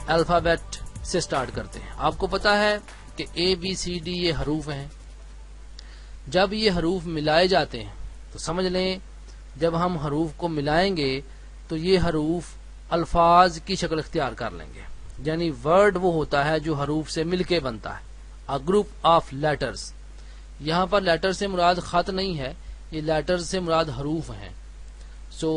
Alphabet سے start کرتے ہیں. آپ کو پتا ہے کہ اے بی سی ڈی یہ حروف ہیں. جب یہ حروف ملائے جاتے ہیں تو سمجھ لیں جب ہم حروف کو ملائیں گے تو یہ حروف الفاظ کی شکل اختیار کر لیں گے. یعنی ورڈ وہ ہوتا ہے جو حروف سے مل کے بنتا ہے. A group of letters. یہاں پر لیٹر سے مراد خط نہیں ہے, یہ لیٹر سے مراد حروف ہیں. سو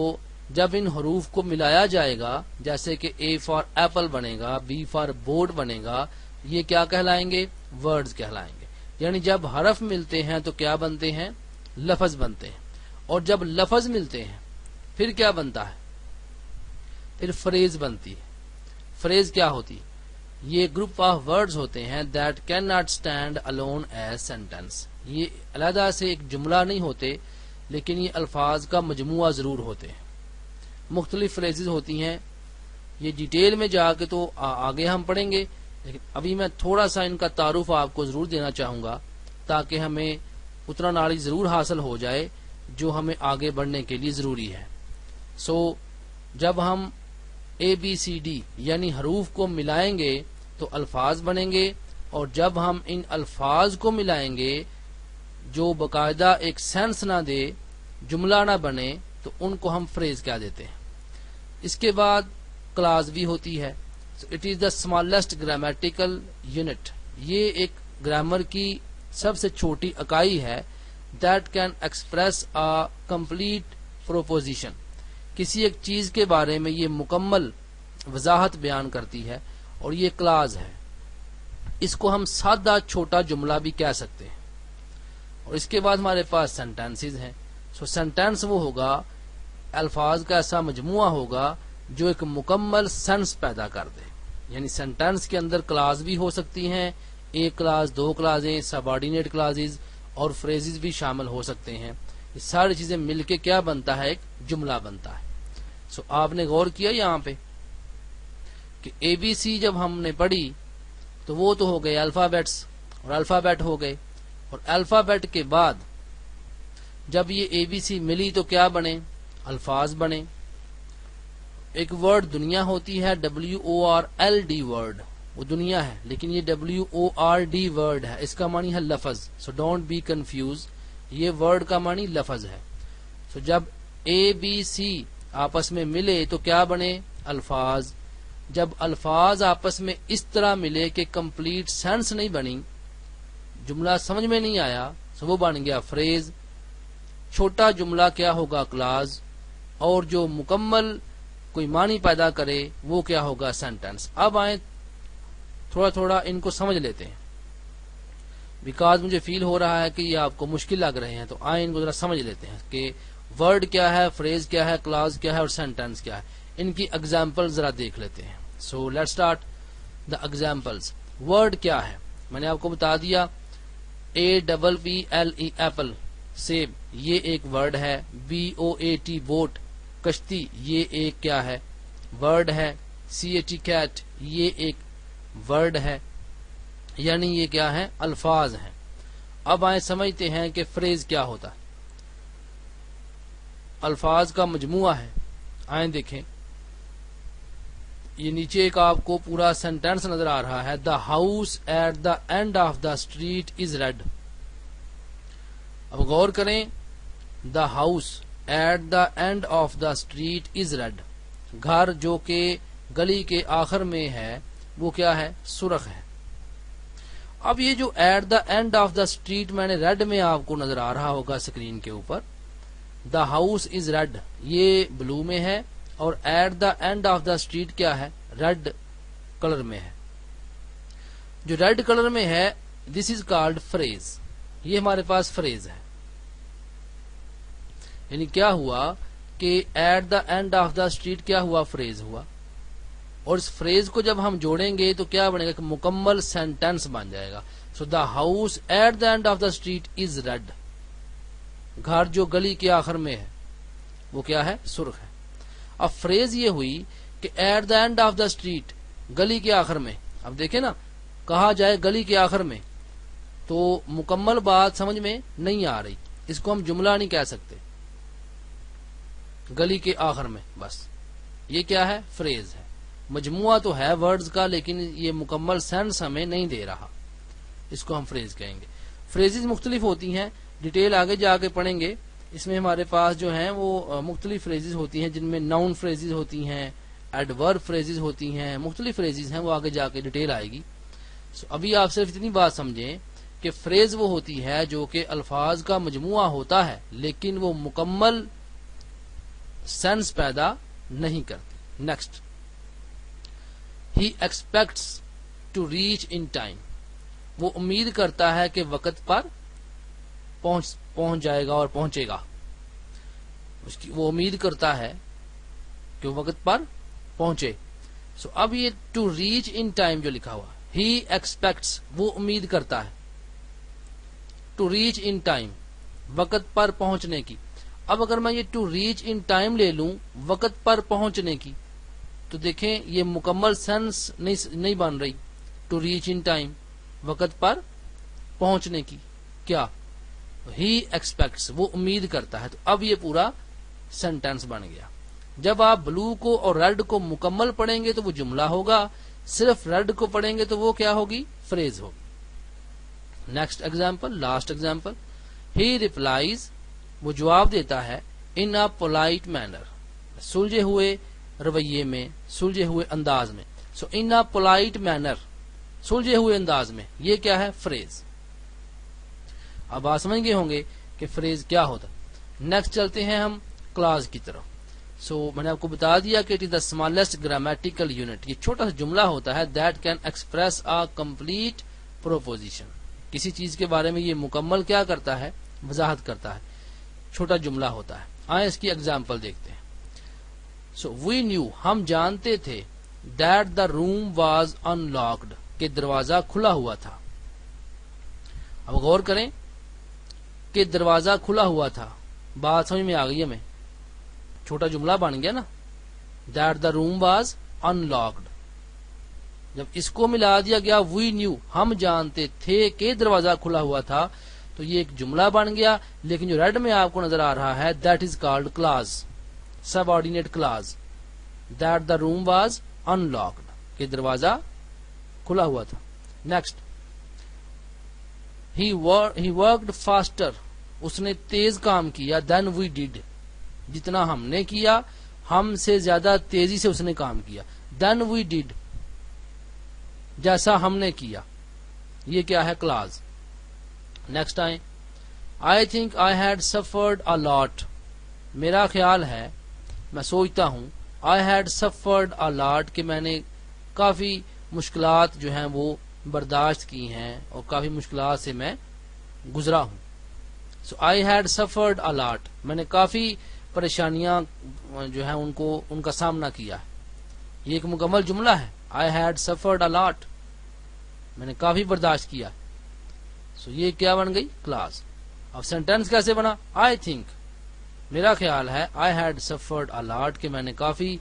جب ان حروف کو ملایا جائے گا, جیسے کہ A فار ایپل بنے گا, B فار بورڈ بنے گا, یہ کیا کہلائیں گے؟ ورڈز کہلائیں گے. یعنی جب حرف ملتے ہیں تو کیا بنتے ہیں؟ لفظ بنتے ہیں. اور جب لفظ ملتے ہیں پھر کیا بنتا ہے؟ پھر فریز بنتی ہے. فریز کیا ہوتی؟ یہ گروپ آف ورڈز ہوتے ہیں that can not stand alone as sentence. یہ علیحدہ سے ایک جملہ نہیں ہوتے, لیکن یہ الفاظ کا مجموعہ ضرور ہوتے ہیں. مختلف فریزز ہوتی ہیں, یہ ڈیٹیل میں جا کے تو آگے ہم پڑھیں گے, لیکن ابھی میں تھوڑا سا ان کا تعارف آپ کو ضرور دینا چاہوں گا تاکہ ہمیں اتنا نالج ضرور حاصل ہو جائے جو ہمیں آگے بڑھنے کے لیے ضروری ہے. سو جب ہم اے بی سی ڈی یعنی حروف کو ملائیں گے تو الفاظ بنیں گے, اور جب ہم ان الفاظ کو ملائیں گے جو باقاعدہ ایک سینس نہ دے, جملہ نہ بنے, تو ان کو ہم فریز کہہ دیتے ہیں. اس کے بعد کلاز بھی ہوتی ہے. It is the smallest grammatical unit. یہ ایک گرامر کی سب سے چھوٹی اکائی ہے. That can express a complete proposition. کسی ایک چیز کے بارے میں یہ مکمل وضاحت بیان کرتی ہے, اور یہ کلاز ہے. اس کو ہم سادہ چھوٹا جملہ بھی کہہ سکتے ہیں. اور اس کے بعد ہمارے پاس سینٹینسز ہیں. سو سینٹینس وہ ہوگا, الفاظ کا ایسا مجموعہ ہوگا جو ایک مکمل سینس پیدا کر دے. یعنی سینٹینس کے اندر کلاز بھی ہو سکتی ہیں, ایک کلاز, دو کلازیں, سب آرڈینیٹ کلازز اور فریزز بھی شامل ہو سکتے ہیں. یہ ساری چیزیں مل کے کیا بنتا ہے؟ ایک جملہ بنتا ہے. سو آپ نے غور کیا یہاں پہ کہ اے بی سی جب ہم نے پڑھی تو وہ تو ہو گئے الفابیٹس, اور الفابیٹ ہو گئے, اور الفابیٹ کے بعد جب یہ اے بی سی ملی تو کیا بنے؟ الفاظ بنے. ایک ورڈ دنیا ہوتی ہے, WORLD ورڈ, وہ دنیا ہے, لیکن یہ WORD ورڈ ہے, اس کا معنی ہے لفظ. سو ڈونٹ بی کنفیوز, یہ ورڈ کا معنی لفظ ہے. سو جب اے بی سی آپس میں ملے تو کیا بنے؟ الفاظ. جب الفاظ آپس میں اس طرح ملے کہ کمپلیٹ سینس نہیں بنی, جملہ سمجھ میں نہیں آیا, سو وہ بن گیا فریز. چھوٹا جملہ کیا ہوگا؟ کلاز. اور جو مکمل کوئی معنی پیدا کرے وہ کیا ہوگا؟ سینٹینس. اب آئیں تھوڑا تھوڑا ان کو سمجھ لیتے ہیں, بیکاز مجھے فیل ہو رہا ہے کہ یہ آپ کو مشکل لگ رہے ہیں. تو آئیں ان کو ذرا سمجھ لیتے ہیں کہ ورڈ کیا ہے, فریز کیا ہے, کلاز کیا ہے اور سینٹینس کیا ہے. ان کی ایگزامپل ذرا دیکھ لیتے ہیں. So let start the examples. Word کیا ہے؟ میں نے آپ کو بتا دیا, APPLE ایپل, سیب, یہ ایک ورڈ ہے. BOAT بوٹ, کشتی, یہ ایک کیا ہے؟ ورڈ ہے. CAT کیٹ, یہ ایک ورڈ ہے. یعنی یہ کیا ہے؟ الفاظ ہیں. اب آئیں سمجھتے ہیں کہ فریز کیا ہوتا ہے. الفاظ کا مجموعہ ہے. آئیں دیکھیں, یہ نیچے ایک آپ کو پورا سینٹینس نظر آ رہا ہے. The house at the end of the street is red. اب غور کریں, the house at the end of the street is red. گھر جو کہ گلی کے آخر میں ہے وہ کیا ہے؟ سرخ ہے. اب یہ جو at the end of the street میں نے ریڈ میں آپ کو نظر آ رہا ہوگا اسکرین کے اوپر, دا ہاؤس از ریڈ یہ بلو میں ہے, اور at the end of the street کیا ہے؟ ریڈ کلر میں ہے. جو ریڈ کلر میں ہے دس از کالڈ فریز. یہ ہمارے پاس فریز ہے. یعنی کیا ہوا کہ at the end of the street کیا ہوا؟ فریز ہوا. اور اس فریز کو جب ہم جوڑیں گے تو کیا بنے گا؟ کہ مکمل سینٹینس بن جائے گا. So the house at the end of the street is red. گھر جو گلی کے آخر میں ہے وہ کیا ہے؟ سرخ ہے. اب فریز یہ ہوئی کہ at the end of the street, گلی کے آخر میں. اب دیکھیں نا, کہا جائے گلی کے آخر میں تو مکمل بات سمجھ میں نہیں آ رہی, اس کو ہم جملہ نہیں کہہ سکتے. گلی کے آخر میں, بس یہ کیا ہے؟ فریز ہے. مجموعہ تو ہے ورڈز کا لیکن یہ مکمل سینس ہمیں نہیں دے رہا، اس کو ہم فریز کہیں گے. فریزز مختلف ہوتی ہیں، ڈیٹیل آگے جا کے پڑھیں گے. اس میں ہمارے پاس جو ہیں وہ مختلف فریزز ہوتی ہیں جن میں ناؤن فریزز ہوتی ہیں، ایڈورب فریزز ہوتی ہیں، مختلف فریزز ہیں، وہ آگے جا کے ڈیٹیل آئے گی. ابھی آپ صرف اتنی بات سمجھیں کہ فریز وہ ہوتی ہے جو کہ الفاظ کا مجموعہ ہوتا ہے لیکن وہ مکمل سینس پیدا نہیں کرتی. Next, he expects to reach in time. وہ امید کرتا ہے کہ وقت پر پہنچ جائے گا اور پہنچے گا. وہ امید کرتا ہے کہ وقت پر پہنچے. اب یہ ٹو ریچ ان ٹائم جو لکھا ہوا، ہی ایکسپیکٹس، وہ امید کرتا ہے، ٹو ریچ ان ٹائم، وقت پر پہنچنے کی. اب اگر میں یہ ٹو ریچ ان ٹائم لے لوں وقت پر پہنچنے کی تو دیکھیں یہ مکمل سینس نہیں بن رہی. ٹو ریچ ان ٹائم، وقت پر پہنچنے کی. کیا؟ ہی ایکسپیکٹس، وہ امید کرتا ہے. تو اب یہ پورا سینٹینس بن گیا. جب آپ بلو کو اور ریڈ کو مکمل پڑھیں گے تو وہ جملہ ہوگا، صرف ریڈ کو پڑھیں گے تو وہ کیا ہوگی؟ فریز ہوگی. نیکسٹ ایگزامپل، لاسٹ ایگزامپل، ہی ریپلائز، وہ جواب دیتا ہے، ان اے پولائٹ مینر، سلجھے ہوئے رویے میں، سلجھے ہوئے انداز میں. ان اے پولائٹ مینر، سلجھے ہوئے انداز میں، یہ کیا ہے؟ فریز. اب آپ سمجھ گئے ہوں گے کہ فریز کیا ہوتا. نیکسٹ چلتے ہیں ہم کلاز کی طرف. میں نے آپ کو بتا دیا کہ it is the smallest grammatical unit. یہ چھوٹا سا جملہ ہوتا ہے that can express a complete proposition. کسی چیز کے بارے میں یہ مکمل کیا کرتا ہے؟ وضاحت کرتا ہے. چھوٹا جملہ ہوتا ہے. آئیں اس کی ایگزامپل دیکھتے ہیں. وی نیو، ہم جانتے تھے، that the room was unlocked, کہ دروازہ کھلا ہوا تھا. اب غور کریں کہ دروازہ کھلا ہوا تھا، بات سمجھ میں آ گئی ہمیں. چھوٹا جملہ بن گیا نا، that the room was in locked. جب اس کو ملا دیا گیا وی نیو، ہم جانتے تھے کہ دروازہ کھلا ہوا تھا، تو یہ ایک جملہ بن گیا. لیکن جو ریڈ میں آپ کو نظر آ رہا ہے that is called clause, subordinate clause. That the room was unlocked, کہ دروازہ کھلا ہوا تھا. نیکسٹ، ہی ورکڈ فاسٹر، اس نے تیز کام کیا، دین وی ڈیڈ، جتنا ہم نے کیا ہم سے زیادہ تیزی سے اس نے کام کیا. دین وی ڈیڈ، جیسا ہم نے کیا. یہ کیا ہے؟ کلاز. نیکسٹ آئیں، I think I had suffered a lot, میرا خیال ہے، میں سوچتا ہوں، آئی ہیڈ سفرڈ اے لاٹ، کہ میں نے کافی مشکلات جو ہیں وہ برداشت کی ہیں اور کافی مشکلات سے میں گزرا ہوں. آئی ہیڈ سفرڈ اے لاٹ، میں نے کافی پریشانیاں جو ہیں ان کا سامنا کیا ہے. یہ ایک مکمل جملہ ہے. آئی ہیڈ سفرڈ اے لاٹ، میں نے کافی برداشت کیا. یہ کیا بن گئی؟ کلاس. اب سینٹینس کیسے بنا؟ آئی تھنک، میرا خیال ہے، آئی ہیڈ سفرڈ اے لاٹ، کہ میں نے کافی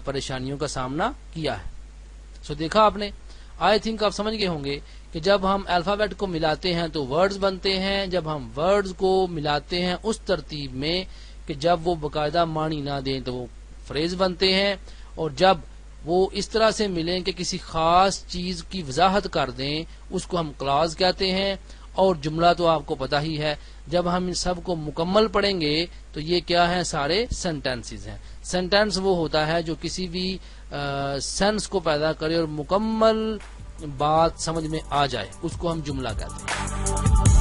پریشانیوں کا سامنا کیا ہے. دیکھا آپ نے، آئی تھنک آپ سمجھ گئے ہوں گے کہ جب ہم الفابیٹ کو ملاتے ہیں تو ورڈز بنتے ہیں. جب ہم ورڈز کو ملاتے ہیں اس ترتیب میں کہ جب وہ باقاعدہ معنی نہ دیں تو وہ فریز بنتے ہیں، اور جب وہ اس طرح سے ملیں کہ کسی خاص چیز کی وضاحت کر دیں اس کو ہم کلاز کہتے ہیں. اور جملہ تو آپ کو پتا ہی ہے. جب ہم ان سب کو مکمل پڑھیں گے تو یہ کیا ہے؟ سارے سینٹینسز ہیں. سینٹینس وہ ہوتا ہے جو کسی بھی سینس کو پیدا کرے اور مکمل بات سمجھ میں آ جائے، اس کو ہم جملہ کہتے ہیں.